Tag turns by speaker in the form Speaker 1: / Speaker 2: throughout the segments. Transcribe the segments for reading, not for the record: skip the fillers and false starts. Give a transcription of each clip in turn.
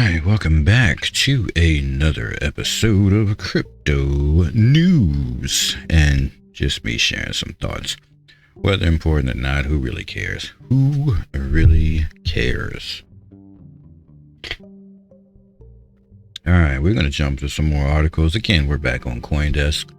Speaker 1: right, welcome back to another episode of Crypto News. And just me sharing some thoughts. Whether important or not, who really cares? Who really cares? All right, we're going to jump to some more articles. Again, we're back on CoinDesk.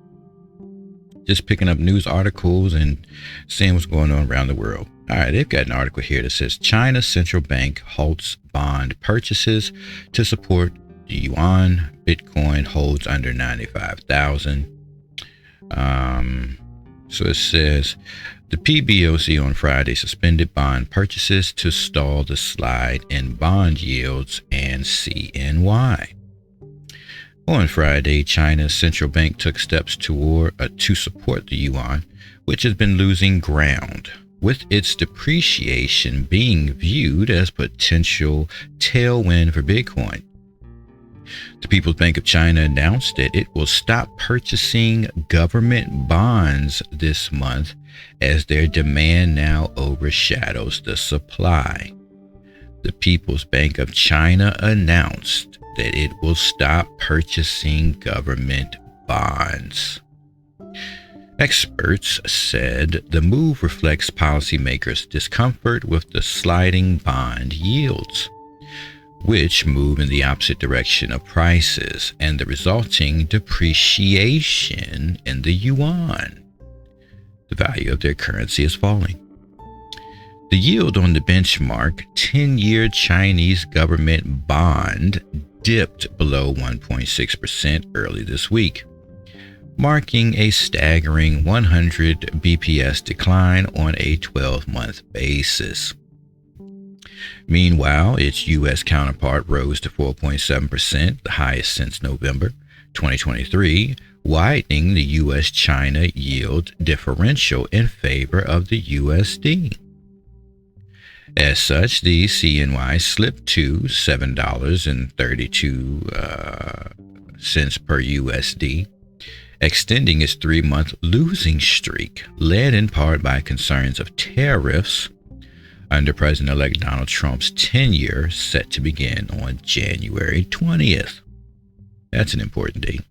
Speaker 1: Just picking up news articles and seeing what's going on around the world. All right, they've got an article here that says China's central bank halts bond purchases to support the yuan. Bitcoin holds under 95,000. So it says the PBOC on Friday suspended bond purchases to stall the slide in bond yields and CNY. On Friday, China's central bank took steps to support the yuan, which has been losing ground, with its depreciation being viewed as potential tailwind for Bitcoin. The People's Bank of China announced that it will stop purchasing government bonds this month as their demand now overshadows the supply. The People's Bank of China announced that it will stop purchasing government bonds. Experts said the move reflects policymakers' discomfort with the sliding bond yields, which move in the opposite direction of prices and the resulting depreciation in the yuan. The value of their currency is falling. The yield on the benchmark 10-year Chinese government bond dipped below 1.6% early this week, marking a staggering 100 BPS decline on a 12-month basis. Meanwhile, its U.S. counterpart rose to 4.7%, the highest since November 2023, widening the U.S.-China yield differential in favor of the USD. As such, the CNY slipped to $7.32 per USD, extending its 3-month losing streak, led in part by concerns of tariffs under President-elect Donald Trump's tenure set to begin on January 20th. That's an important date.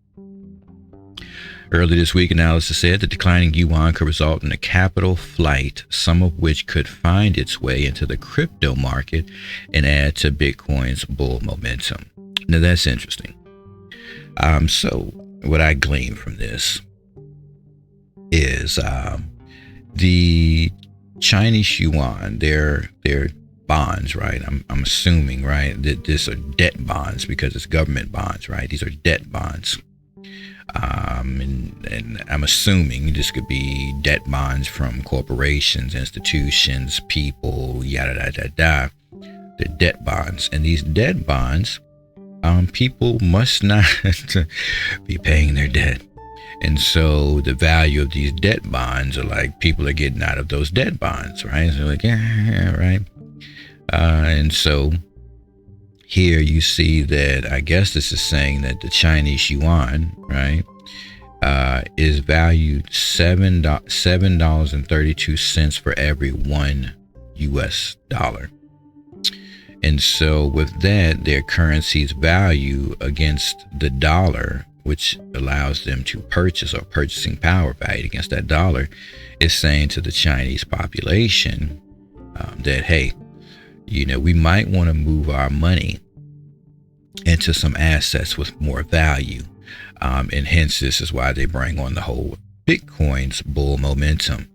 Speaker 1: Early this week, analysts said the declining yuan could result in a capital flight, some of which could find its way into the crypto market and add to Bitcoin's bull momentum. Now, that's interesting. So what I glean from this is the Chinese yuan, their bonds, right? I'm assuming, right, that these are debt bonds because it's government bonds, right? These are debt bonds. And I'm assuming this could be debt bonds from corporations, institutions, people, yada, yada, yada. They're debt bonds. And these debt bonds, people must not be paying their debt. And so the value of these debt bonds are like people are getting out of those debt bonds, right? So like, yeah, right. And so here you see that I guess this is saying that the Chinese yuan, right, is valued $7.32 for every $1 US. And so with that, their currency's value against the dollar, which allows them to purchase, or purchasing power valued against that dollar, is saying to the Chinese population that, hey, you know, we might want to move our money into some assets with more value. And hence, this is why they bring on the whole Bitcoin's bull momentum.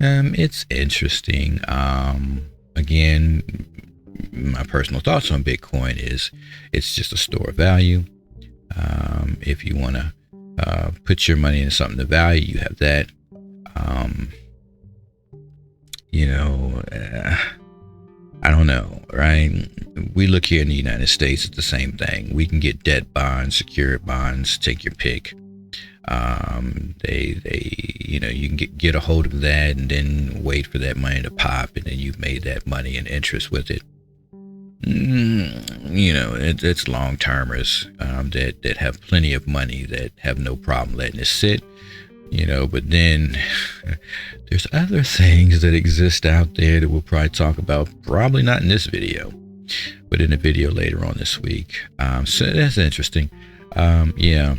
Speaker 1: It's interesting. Again, my personal thoughts on Bitcoin is it's just a store of value. If you want to put your money into something of value, you have that. I don't know, right? We look here in the United States, it's the same thing. We can get debt bonds, secured bonds, take your pick. You can get a hold of that and then wait for that money to pop, and then you've made that money and interest with it. It's long-termers that have plenty of money that have no problem letting it sit. But then there's other things that exist out there that we'll probably talk about, probably not in this video, put in a video later on this week. So that's interesting. Yeah.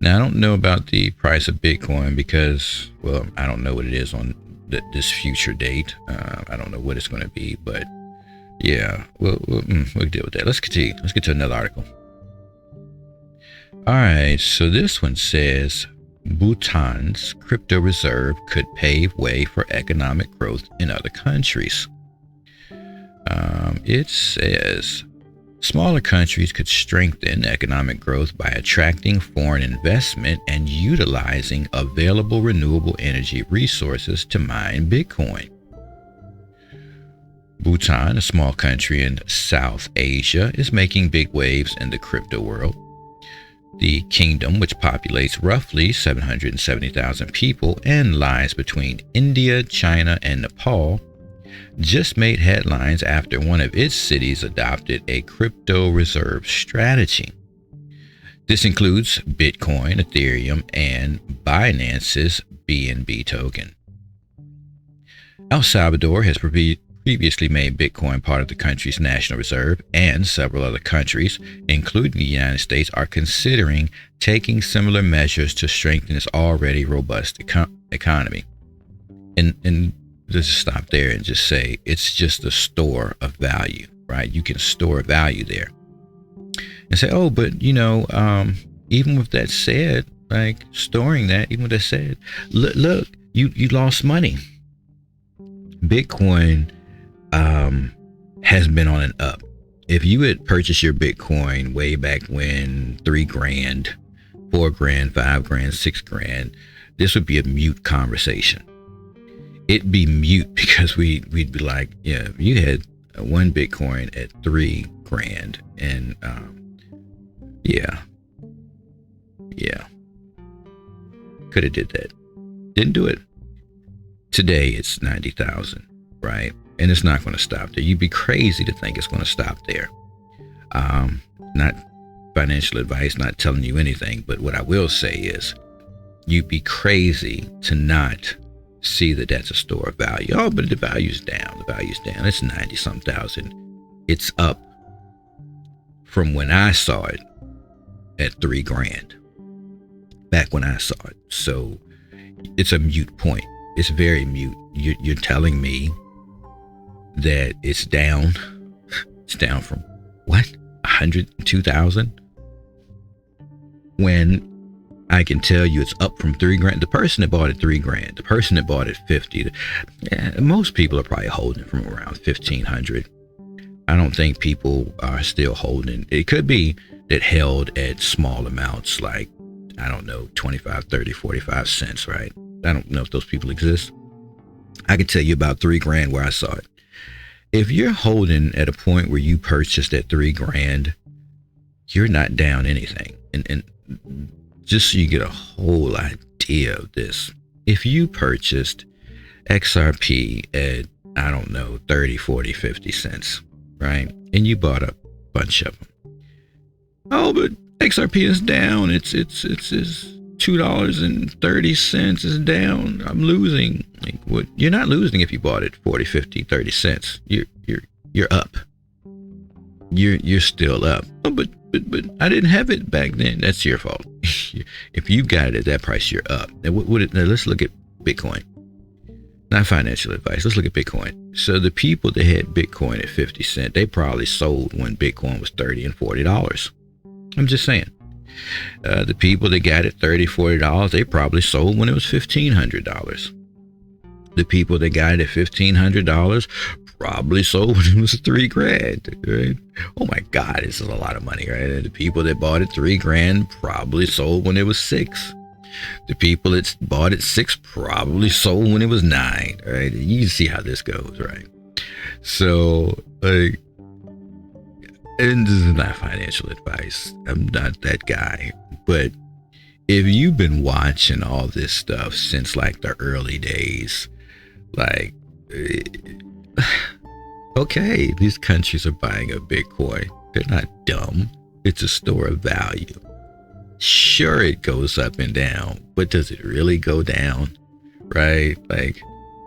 Speaker 1: Now, I don't know about the price of Bitcoin because, well, I don't know what it is on this future date. I don't know what it's going to be, but yeah, we'll deal with that. Let's continue. Let's get to another article. All right, so this one says Bhutan's crypto reserve could pave way for economic growth in other countries. It says smaller countries could strengthen economic growth by attracting foreign investment and utilizing available renewable energy resources to mine Bitcoin. Bhutan, a small country in South Asia, is making big waves in the crypto world. The kingdom, which populates roughly 770,000 people and lies between India, China, and Nepal, just made headlines after one of its cities adopted a crypto reserve strategy. This includes Bitcoin, Ethereum, and Binance's BNB token. El Salvador has previously made Bitcoin part of the country's national reserve, and several other countries, including the United States, are considering taking similar measures to strengthen its already robust economy. And just stop there and just say it's just a store of value, right? You can store value there and say, oh, but even with that said, like storing that, even with that said, look, you lost money. Bitcoin has been on an up. If you had purchased your Bitcoin way back when, $3,000, $4,000, $5,000, $6,000, this would be a mute conversation. It'd be mute because we'd be like, yeah, you had one Bitcoin at $3,000, and yeah, could have did that. Didn't do it. Today it's 90,000, right? And it's not going to stop there. You'd be crazy to think it's going to stop there. Not financial advice, not telling you anything, but what I will say is you'd be crazy to not see that that's a store of value. Oh, but the value's down. The value's down. It's 90-some thousand. It's up from when I saw it at $3,000 back when I saw it. So it's a mute point. It's very mute. You're telling me that it's down. It's down from what? 102,000? When I can tell you it's up from $3,000. The person that bought it $3,000, the person that bought it 50, most people are probably holding from around 1,500. I don't think people are still holding. It could be that held at small amounts, like, I don't know, 25, 30, 45 cents, right? I don't know if those people exist. I can tell you about $3,000 where I saw it. If you're holding at a point where you purchased at $3,000, you're not down anything. And just so you get a whole idea of this, if you purchased XRP at, I don't know, 30, 40, 50 cents, right? And you bought a bunch of them. Oh, but XRP is down. It's $2.30 is down. I'm losing. Like, what? You're not losing if you bought it 40, 50, 30 cents. You're up. You're still up. Oh, but I didn't have it back then. That's your fault. If you got it at that price, you're up. Now, now let's look at Bitcoin. Not financial advice. Let's look at Bitcoin. So the people that had Bitcoin at 50 cents, they probably sold when Bitcoin was $30 and $40. I'm just saying. The people that got it $30, $40, they probably sold when it was $1,500. The people that got it at $1,500 probably sold when it was $3,000, right? Oh my God, this is a lot of money, right? And the people that bought it $3,000 probably sold when it was $6,000. The people that bought it $6,000 probably sold when it was $9,000, right? You see how this goes, right? So, and this is not financial advice. I'm not that guy. But if you've been watching all this stuff since like the early days, like, okay, these countries are buying a Bitcoin. They're not dumb. It's a store of value. Sure, it goes up and down, but does it really go down? Right? Like,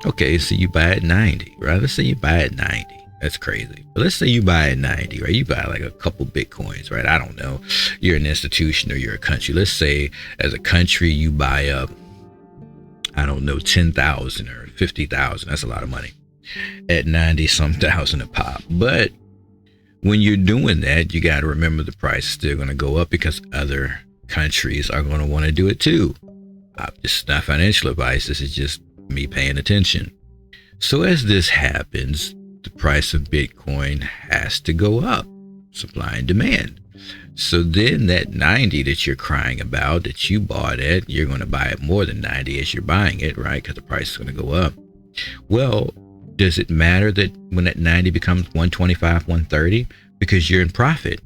Speaker 1: okay, so you buy at 90, right? Let's say you buy at 90. That's crazy. But let's say you buy at 90, right? You buy like a couple Bitcoins, right? I don't know. You're an institution or you're a country. Let's say as a country, you buy up, I don't know, 10,000 or 50,000. That's a lot of money at 90 some thousand a pop. But when you're doing that, you got to remember the price is still going to go up because other countries are going to want to do it too. It's not financial advice. This is just me paying attention. So as this happens, the price of Bitcoin has to go up, supply and demand. So then that 90 that you're crying about that you bought at, you're going to buy it more than 90 as you're buying it, right? Because the price is going to go up. Well, does it matter that when that 90 becomes 125, 130? Because you're in profit.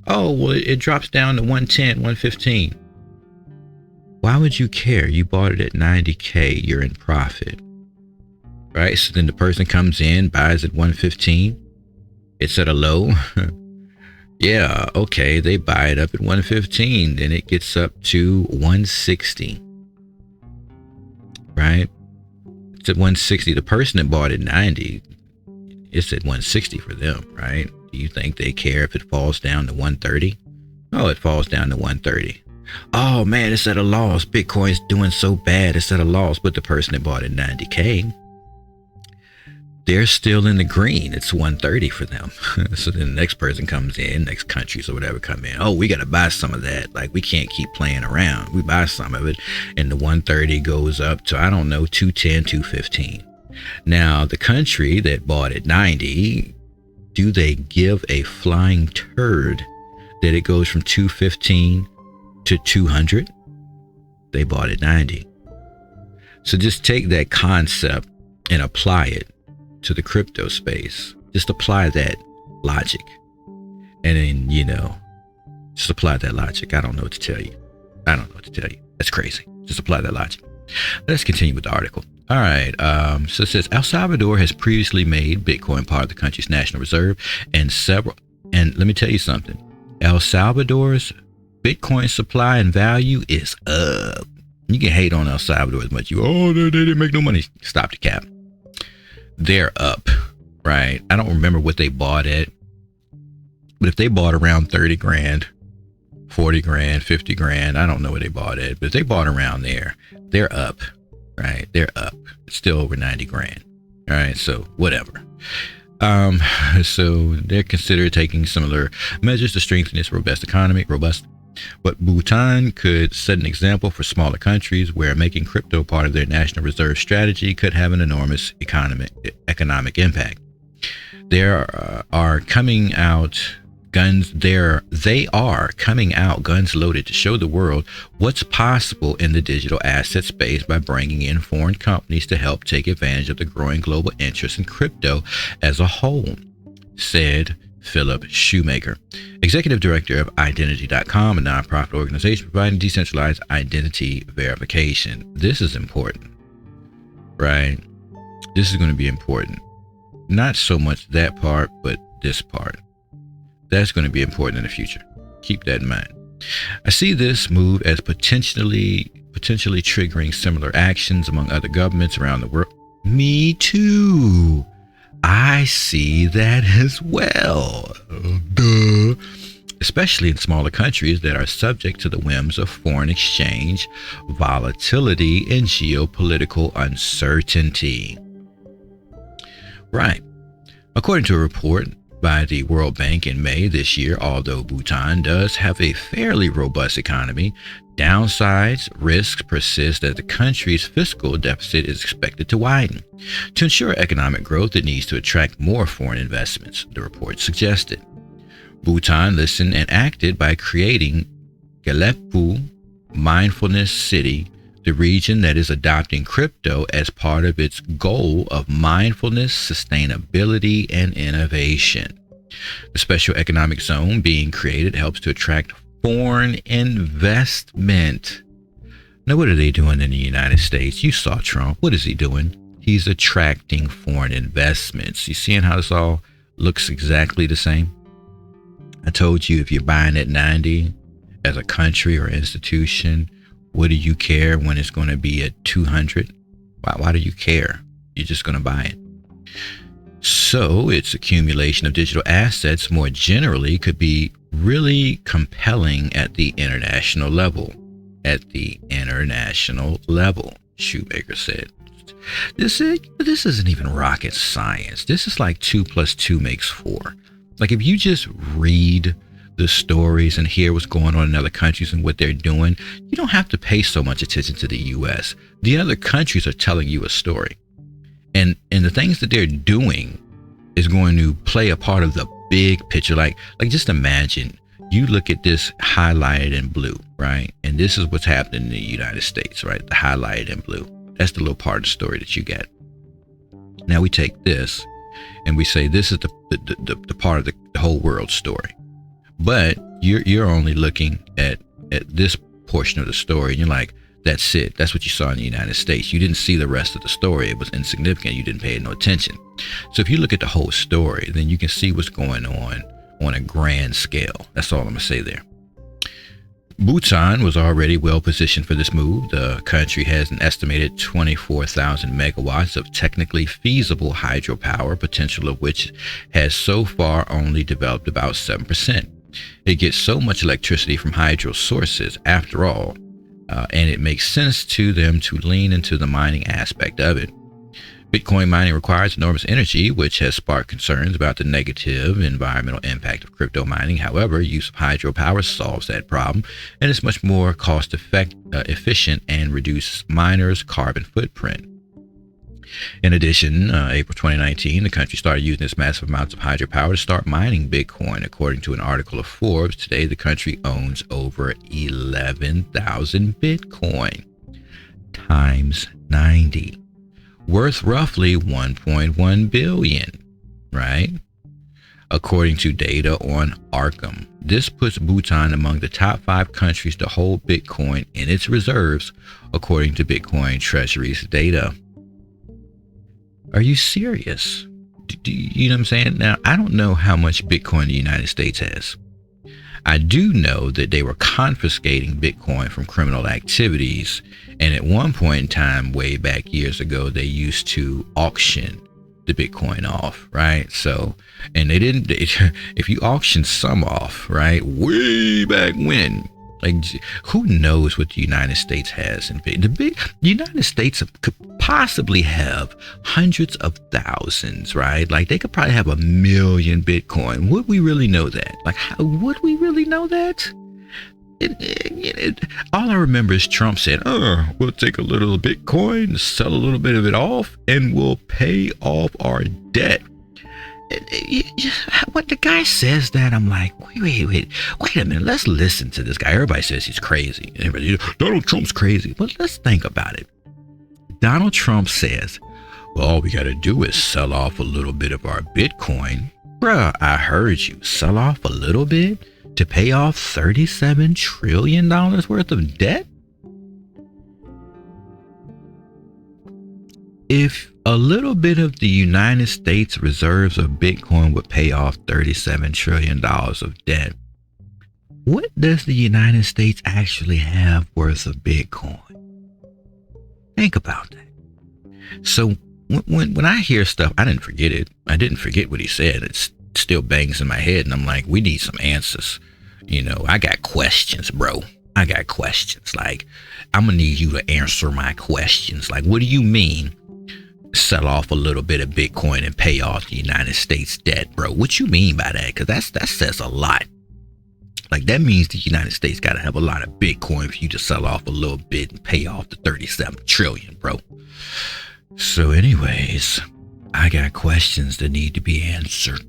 Speaker 1: Oh, well, it drops down to 110, 115. Why would you care? You bought it at 90K, you're in profit. Right? So then the person comes in, buys at 115. It's at a low. Yeah, okay, they buy it up at 115. Then it gets up to 160. Right? It's at 160. The person that bought it 90, it's at 160 for them, right? Do you think they care if it falls down to 130? Oh, it falls down to 130. Oh man, it's at a loss. Bitcoin's doing so bad, it's at a loss. But the person that bought it 90K, they're still in the green. It's 130 for them. So then the next person comes in, next countries or whatever come in. Oh, we got to buy some of that. Like, we can't keep playing around. We buy some of it, and the 130 goes up to, I don't know, 210, 215. Now, the country that bought it 90, do they give a flying turd that it goes from 215 to 200? They bought it 90. So just take that concept and apply it to the crypto space. Just apply that logic. And then, just apply that logic. I don't know what to tell you. That's crazy. Just apply that logic. Let's continue with the article. All right. So it says, El Salvador has previously made Bitcoin part of the country's national reserve, and let me tell you something. El Salvador's Bitcoin supply and value is up. You can hate on El Salvador as much. They didn't make no money. Stop the cap. They're up, right? I don't remember what they bought at, but if they bought around 30 grand, 40 grand, 50 grand, I don't know what they bought at, but if they bought around there, they're up, right? They're up. It's still over 90 grand. All right. So whatever. So they're considered taking similar measures to strengthen its robust economy. But Bhutan could set an example for smaller countries where making crypto part of their national reserve strategy could have an enormous economic impact. They are coming out guns loaded to show the world what's possible in the digital asset space by bringing in foreign companies to help take advantage of the growing global interest in crypto as a whole, said Philip Shoemaker, executive director of Identity.com, a nonprofit organization providing decentralized identity verification. This is important, right? This is going to be important. Not so much that part, but this part. That's going to be important in the future. Keep that in mind. I see this move as potentially triggering similar actions among other governments around the world. Me too. I see that as well. Duh. Especially in smaller countries that are subject to the whims of foreign exchange, volatility, and geopolitical uncertainty. Right. According to a report by the World Bank in May this year, although Bhutan does have a fairly robust economy, downsides risks persist as the country's fiscal deficit is expected to widen. To ensure economic growth, it needs to attract more foreign investments, the report suggested. Bhutan listened and acted by creating Galeppu Mindfulness City, the region that is adopting crypto as part of its goal of mindfulness, sustainability, and innovation. The special economic zone being created helps to attract foreign investment. Now, what are they doing in the United States? You saw Trump. What is he doing? He's attracting foreign investments. You seeing how this all looks exactly the same? I told you, if you're buying at 90 as a country or institution, what do you care when it's going to be at 200? Why do you care? You're just going to buy it. So its accumulation of digital assets more generally could be really compelling at the international level. At the international level, Shoemaker said. This isn't even rocket science. This is like 2 + 2 makes 4. Like if you just read the stories and hear what's going on in other countries and what they're doing, you don't have to pay so much attention to the US. The other countries are telling you a story. And the things that they're doing is going to play a part of the big picture. Like just imagine you look at this highlighted in blue, right? And this is what's happening in the United States, right? The highlighted in blue. That's the little part of the story that you get. Now we take this and we say this is the part of the whole world story. But you're only looking at this portion of the story and you're like, that's it. That's what you saw in the United States. You didn't see the rest of the story. It was insignificant. You didn't pay no attention. So if you look at the whole story, then you can see what's going on a grand scale. That's all I'm going to say there. Bhutan was already well positioned for this move. The country has an estimated 24,000 megawatts of technically feasible hydropower, potential of which has so far only developed about 7%. It gets so much electricity from hydro sources, after all, and it makes sense to them to lean into the mining aspect of it. Bitcoin mining requires enormous energy, which has sparked concerns about the negative environmental impact of crypto mining. However, use of hydropower solves that problem and is much more cost efficient and reduces miners' carbon footprint. In addition, April 2019, the country started using its massive amounts of hydropower to start mining Bitcoin. According to an article of Forbes, today the country owns over 11,000 Bitcoin times 90. Worth roughly 1.1 billion, right? According to data on Arkham. This puts Bhutan among the top 5 countries to hold Bitcoin in its reserves, according to Bitcoin Treasury's data. Are you serious? You know what I'm saying? Now, I don't know how much Bitcoin the United States has. I do know that they were confiscating Bitcoin from criminal activities. And at one point in time, way back years ago, they used to auction the Bitcoin off, right? So, and if you auction some off, right, way back when, like, who knows what the United States has in the United States could possibly have hundreds of thousands, right? Like they could probably have 1 million Bitcoin. Would we really know that? Like, how would we really know that? All I remember is Trump said, we'll take a little Bitcoin, sell a little bit of it off, and we'll pay off our debt. When the guy says that, I'm like, wait a minute, let's listen to this guy. Everybody says he's crazy. Donald Trump's crazy. But let's think about it. Donald Trump says, well, all we got to do is sell off a little bit of our Bitcoin. Bruh, I heard you. Sell off a little bit to pay off $37 trillion worth of debt? If a little bit of the United States reserves of Bitcoin would pay off $37 trillion of debt, what does the United States actually have worth of Bitcoin? Think about that. So when I hear stuff, I didn't forget it. I didn't forget what he said. It still bangs in my head. And I'm like, we need some answers. You know, I got questions, bro. I got questions. Like, I'm going to need you to answer my questions. Like, what do you mean? Sell off a little bit of Bitcoin and pay off the United States debt, bro. What you mean by that? Because that says a lot. Like, that means the United States got to have a lot of Bitcoin for you to sell off a little bit and pay off the 37 trillion, bro. So anyways, I got questions that need to be answered.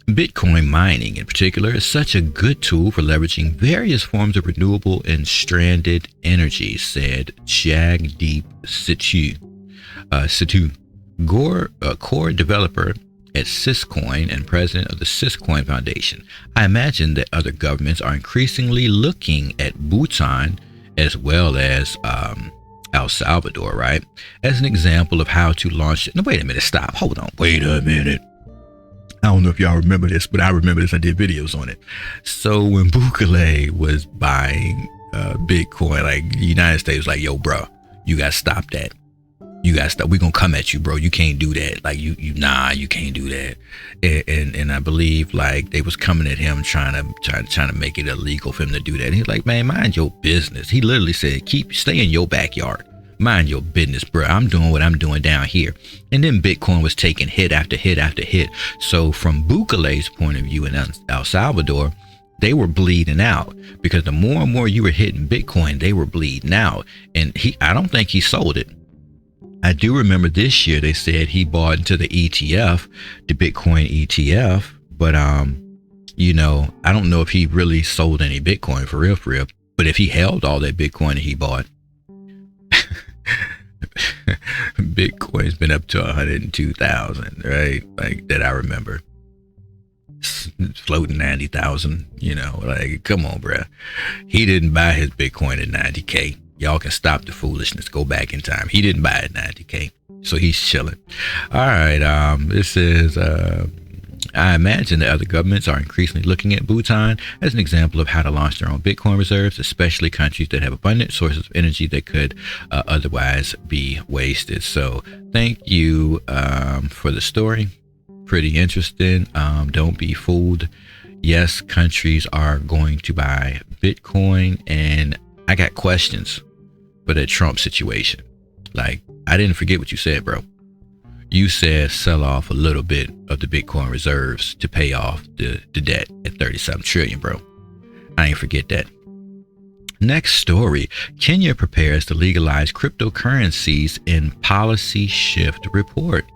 Speaker 1: Bitcoin mining in particular is such a good tool for leveraging various forms of renewable and stranded energy, said Jagdeep Sidhu, core developer at Syscoin and president of the Syscoin Foundation. I imagine that other governments are increasingly looking at Bhutan as well as El Salvador, right, as an example of how to launch. No, wait a minute, stop, hold on, wait a minute. I don't know if y'all remember this, but I remember this. I did videos on it. So when Bukele was buying Bitcoin, like the United States was like, yo, bro, you got to stop that. You gotta stop. We're gonna come at you, bro. You can't do that. Like you can't do that. And I believe like they was coming at him trying to make it illegal for him to do that. And he's like, man, mind your business. He literally said, stay in your backyard. Mind your business, bro. I'm doing what I'm doing down here. And then Bitcoin was taking hit after hit after hit. So from Bukele's point of view in El Salvador, they were bleeding out because the more and more you were hitting Bitcoin, they were bleeding out. And I don't think he sold it. I do remember this year they said he bought into the ETF, the Bitcoin ETF, but you know, I don't know if he really sold any Bitcoin for real. But if he held all that Bitcoin that he bought, Bitcoin's been up to 102,000, right? Like that I remember. Floating 90,000, you know, like come on, bruh. He didn't buy his Bitcoin at 90K. Y'all can stop the foolishness. Go back in time. He didn't buy it at 90K. So he's chilling. All right. This is, I imagine that other governments are increasingly looking at Bhutan as an example of how to launch their own Bitcoin reserves, especially countries that have abundant sources of energy that could otherwise be wasted. So thank you for the story. Pretty interesting. Don't be fooled. Yes, countries are going to buy Bitcoin, and I got questions for that Trump situation. Like, I didn't forget what you said, bro. You said sell off a little bit of the Bitcoin reserves to pay off the debt at 37 trillion, bro. I ain't forget that. Next story. Kenya prepares to legalize cryptocurrencies in policy shift report.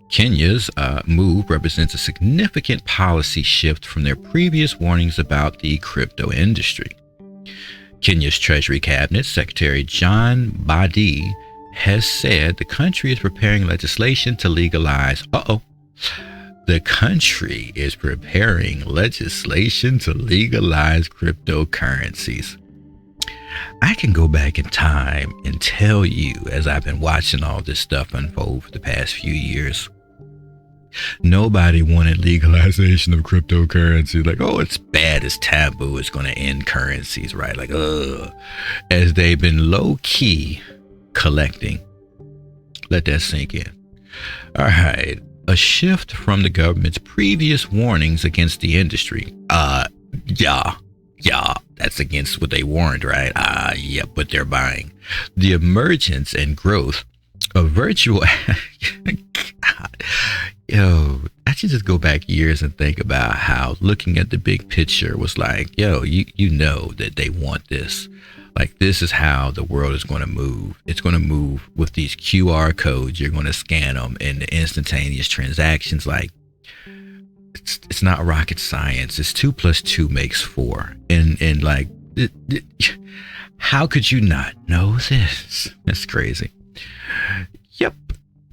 Speaker 1: Kenya's move represents a significant policy shift from their previous warnings about the crypto industry. Kenya's Treasury Cabinet Secretary John Mbadi has said the country is preparing legislation to legalize. The country is preparing legislation to legalize cryptocurrencies. I can go back in time and tell you, as I've been watching all this stuff unfold for the past few years, nobody wanted legalization of cryptocurrency. Like, oh, it's bad, it's taboo, it's going to end currencies, right? Like, as they've been low key collecting. Let that sink in. All right. A shift from the government's previous warnings against the industry. Yeah, that's against what they warned, right? Yeah, but they're buying. The emergence and growth of virtual. God. Yo, I should just go back years and think about how looking at the big picture was like, yo, you know that they want this. Like, this is how the world is going to move. It's going to move with these QR codes. You're going to scan them and the instantaneous transactions. Like, it's not rocket science. It's 2 + 2 makes 4. And like, how could you not know this? That's crazy. Yep.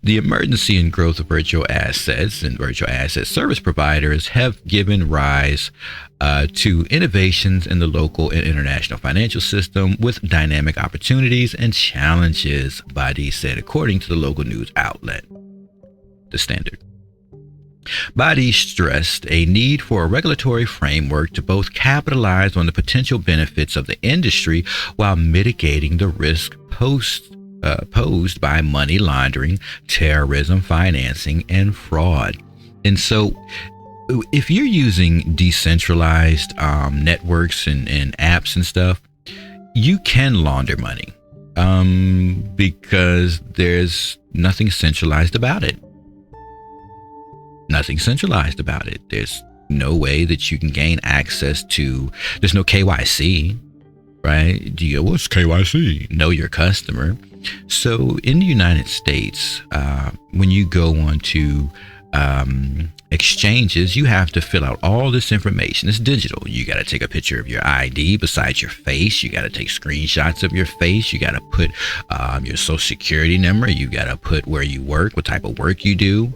Speaker 1: The emergency and growth of virtual assets and virtual asset service providers have given rise to innovations in the local and international financial system with dynamic opportunities and challenges, Mbadi said, according to the local news outlet, The Standard. Mbadi stressed a need for a regulatory framework to both capitalize on the potential benefits of the industry while mitigating the risk posed by money laundering, terrorism financing, and fraud. And so if you're using decentralized networks and apps and stuff, you can launder money because there's nothing centralized about it. Nothing centralized about it. There's no way that you can gain access to, there's no KYC, right? Do you go, what's KYC? Know your customer. So in the United States, when you go on to exchanges, you have to fill out all this information. It's digital. You got to take a picture of your ID besides your face. You got to take screenshots of your face. You got to put your social security number. You got to put where you work, what type of work you do,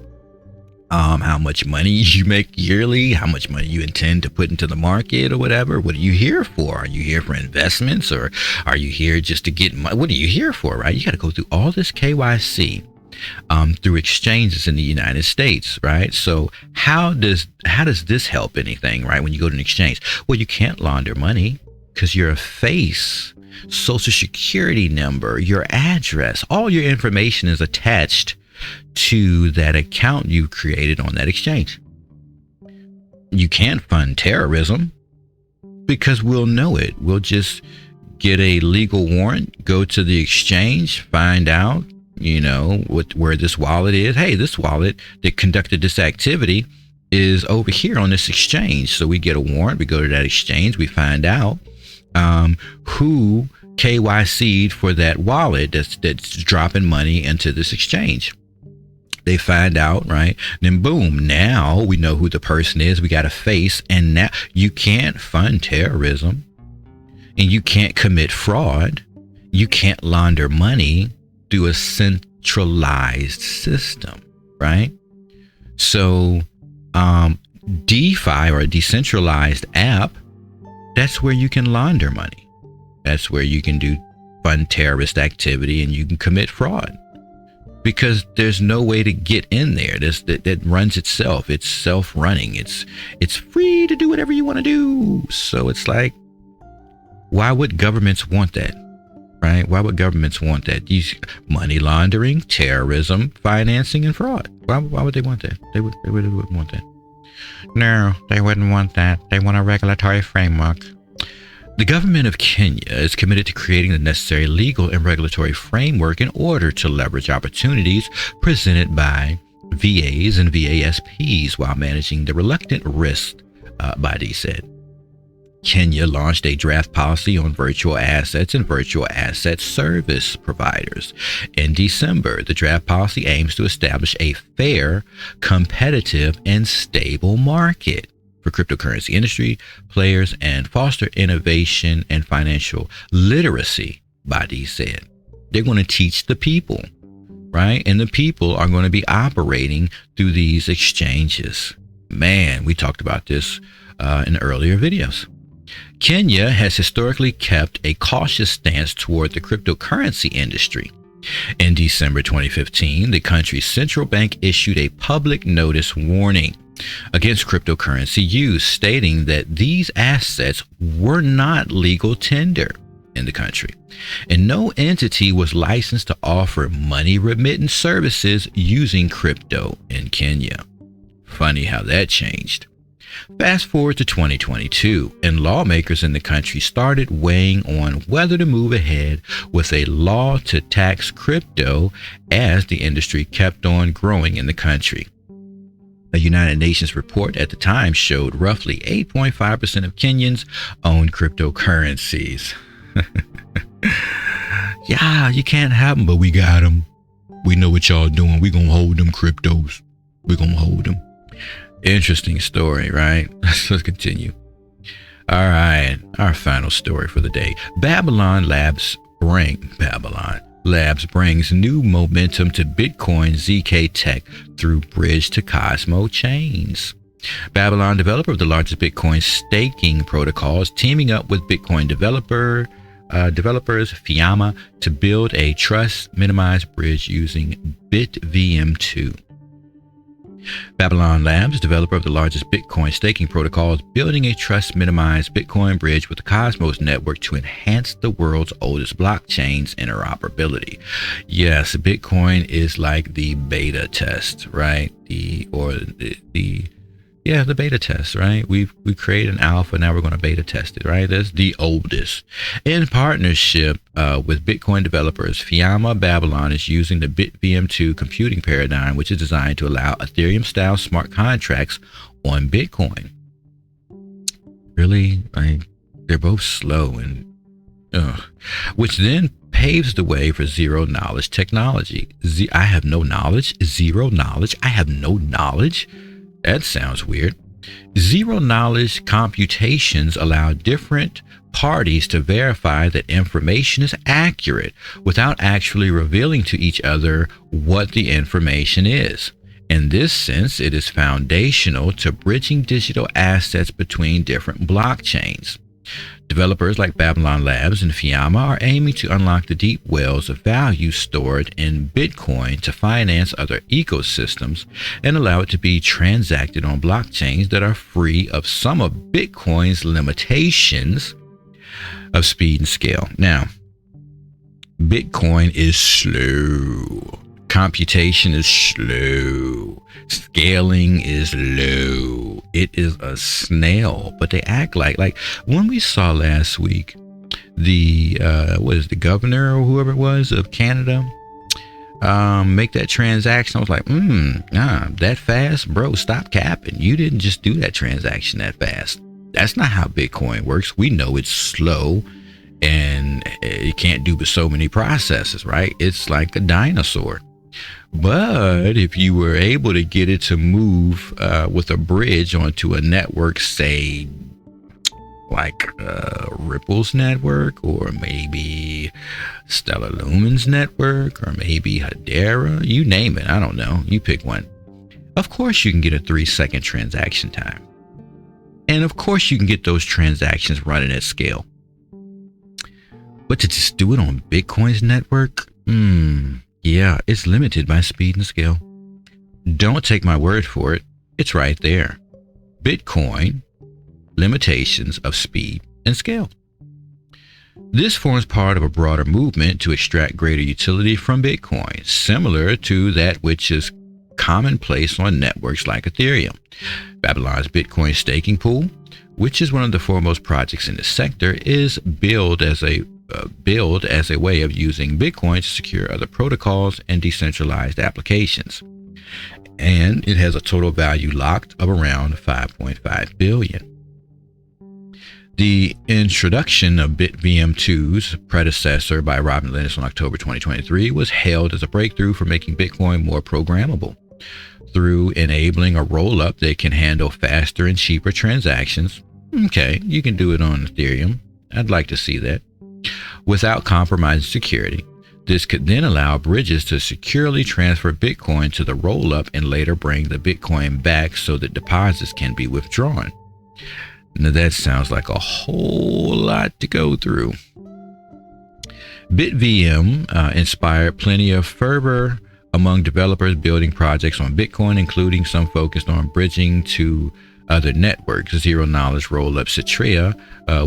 Speaker 1: how much money you make yearly, how much money you intend to put into the market or whatever. What are you here for? Are you here for investments, or are you here just to get money? What are you here for, right? You got to go through all this KYC through exchanges in the United States, right? So how does this help anything, right? When you go to an exchange, well, you can't launder money because you're a face. social security number, your address, all your information is attached to that account you created on that exchange. You can't fund terrorism because we'll know it. We'll just get a legal warrant, go to the exchange, find out, where this wallet is. Hey, this wallet that conducted this activity is over here on this exchange. So we get a warrant, we go to that exchange, we find out who KYC'd for that wallet that's dropping money into this exchange. They find out, right? Then boom, now we know who the person is. We got a face, and now you can't fund terrorism, and you can't commit fraud. You can't launder money through a centralized system, right? So DeFi, or a decentralized app, that's where you can launder money. That's where you can fund terrorist activity, and you can commit fraud, because there's no way to get in there. That runs itself. It's self-running. It's free to do whatever you want to do. So it's like, why would governments want that? Right? Why would governments want that? These money laundering, terrorism, financing, and fraud. Why would they want that? They really wouldn't want that. No, they wouldn't want that. They want a regulatory framework. The government of Kenya is committed to creating the necessary legal and regulatory framework in order to leverage opportunities presented by VAs and VASPs while managing the reluctant risk, Badi said. Kenya launched a draft policy on virtual assets and virtual asset service providers. In December, the draft policy aims to establish a fair, competitive, and stable market for cryptocurrency industry players and foster innovation and financial literacy, Badi said. They're going to teach the people, right? And the people are going to be operating through these exchanges. Man, we talked about this in earlier videos. Kenya has historically kept a cautious stance toward the cryptocurrency industry. In December 2015, the country's central bank issued a public notice warning against cryptocurrency use, stating that these assets were not legal tender in the country, and no entity was licensed to offer money remittance services using crypto in Kenya. Funny how that changed. Fast forward to 2022, and lawmakers in the country started weighing on whether to move ahead with a law to tax crypto as the industry kept on growing in the country. A United Nations report at the time showed roughly 8.5% of Kenyans own cryptocurrencies. Yeah, you can't have them, but we got them. We know what y'all doing. We gonna hold them cryptos. We gonna hold them. Interesting story, right? Let's continue. All right, our final story for the day. Babylon Labs brings new momentum to Bitcoin ZK Tech through Bridge to Cosmo chains. Babylon, developer of the largest Bitcoin staking protocols, teaming up with Bitcoin developers Fiamma to build a trust minimized bridge using BitVM2. Babylon Labs, developer of the largest Bitcoin staking protocol, is building a trust-minimized Bitcoin bridge with the Cosmos network to enhance the world's oldest blockchain's interoperability. Yes, Bitcoin is like the beta test, right? The beta test, right? We created an alpha, now we're going to beta test it, right? That's the oldest. In partnership with Bitcoin developers, Fiamma, Babylon is using the BitVM2 computing paradigm, which is designed to allow Ethereum-style smart contracts on Bitcoin. Really? They're both slow, and which then paves the way for zero-knowledge technology. I have no knowledge. Zero knowledge. I have no knowledge. That sounds weird. Zero-knowledge computations allow different parties to verify that information is accurate without actually revealing to each other what the information is. In this sense, it is foundational to bridging digital assets between different blockchains. Developers like Babylon Labs and Fiamma are aiming to unlock the deep wells of value stored in Bitcoin to finance other ecosystems and allow it to be transacted on blockchains that are free of some of Bitcoin's limitations. of speed and scale. Now, Bitcoin is slow. Computation is slow. Scaling is low. It is a snail. But they act like when we saw last week the the governor or whoever it was of Canada make that transaction. I was like, that fast, bro, stop capping. You didn't just do that transaction that fast. That's not how Bitcoin works. We know it's slow and it can't do but so many processes, right? It's like a dinosaur. But if you were able to get it to move with a bridge onto a network, say like Ripple's network, or maybe Stellar Lumen's network, or maybe Hedera, you name it, I don't know, you pick one. Of course you can get a 3-second transaction time. And of course you can get those transactions running at scale. But to just do it on Bitcoin's network, yeah, it's limited by speed and scale. Don't take my word for it. It's right there. Bitcoin, limitations of speed and scale. This forms part of a broader movement to extract greater utility from Bitcoin, similar to that which is commonplace on networks like Ethereum. Babylon's Bitcoin staking pool, which is one of the foremost projects in the sector, is billed as a way of using Bitcoin to secure other protocols and decentralized applications. And it has a total value locked of around 5.5 billion. The introduction of BitVM2's predecessor by Robin Linus on October 2023 was hailed as a breakthrough for making Bitcoin more programmable through enabling a roll-up that can handle faster and cheaper transactions. Okay, you can do it on Ethereum. I'd like to see that. Without compromising security. This could then allow bridges to securely transfer Bitcoin to the roll-up and later bring the Bitcoin back so that deposits can be withdrawn. Now that sounds like a whole lot to go through. BitVM inspired plenty of fervor among developers building projects on Bitcoin, including some focused on bridging to other networks. Zero Knowledge Rollup Citrea,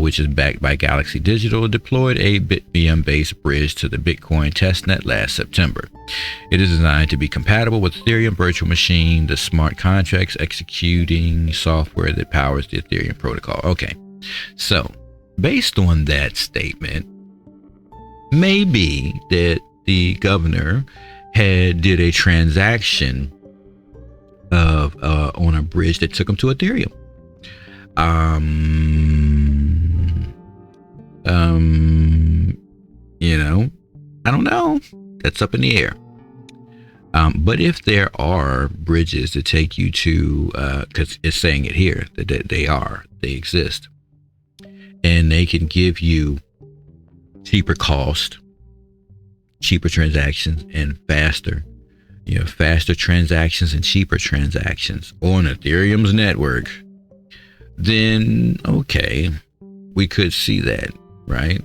Speaker 1: which is backed by Galaxy Digital, deployed a BitVM-based bridge to the Bitcoin testnet last September. It is designed to be compatible with Ethereum Virtual Machine, the smart contracts executing software that powers the Ethereum protocol. Okay, so based on that statement, maybe that the governor did a transaction of on a bridge that took them to Ethereum. I don't know. That's up in the air. But if there are bridges that take you to, because it's saying it here that they exist, and they can give you cheaper cost, cheaper transactions, and faster transactions and cheaper transactions on Ethereum's network, then okay, we could see that, right?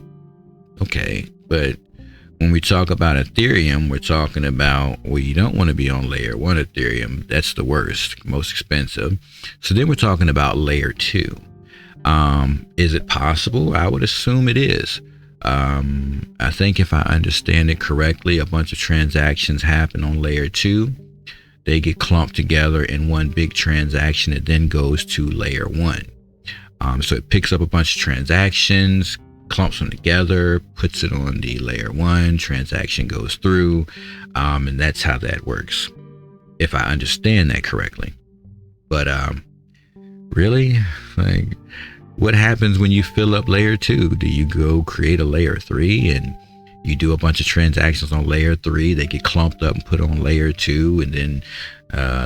Speaker 1: Okay, but when we talk about Ethereum, we're talking about, well, you don't want to be on layer 1 Ethereum. That's the worst, most expensive. So then we're talking about layer 2. Is it possible? I would assume it is. I think if I understand it correctly, a bunch of transactions happen on layer 2. They get clumped together in one big transaction. It then goes to layer 1. So it picks up a bunch of transactions, clumps them together, puts it on the layer 1, transaction goes through, and that's how that works, if I understand that correctly. But really, like, what happens when you fill up layer 2? Do you go create a layer 3 and you do a bunch of transactions on layer 3? They get clumped up and put on layer 2, and then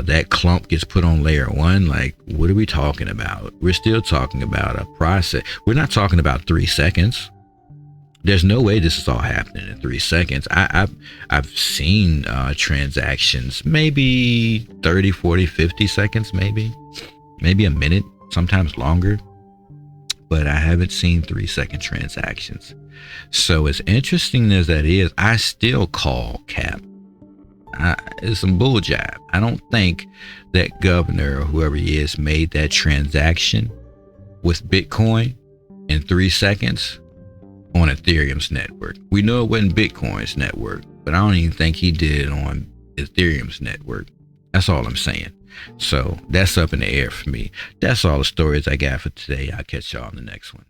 Speaker 1: that clump gets put on layer 1. Like, what are we talking about? We're still talking about a process. We're not talking about 3 seconds. There's no way this is all happening in 3 seconds. I've seen transactions maybe 30, 40, 50 seconds, maybe a minute, sometimes longer. But I haven't seen 3-second transactions. So as interesting as that is, I still call cap. It's some bull jive. I don't think that governor or whoever he is made that transaction with Bitcoin in 3 seconds on Ethereum's network. We know it wasn't Bitcoin's network, but I don't even think he did it on Ethereum's network. That's all I'm saying. So that's up in the air for me. That's all the stories I got for today. I'll catch y'all on the next one.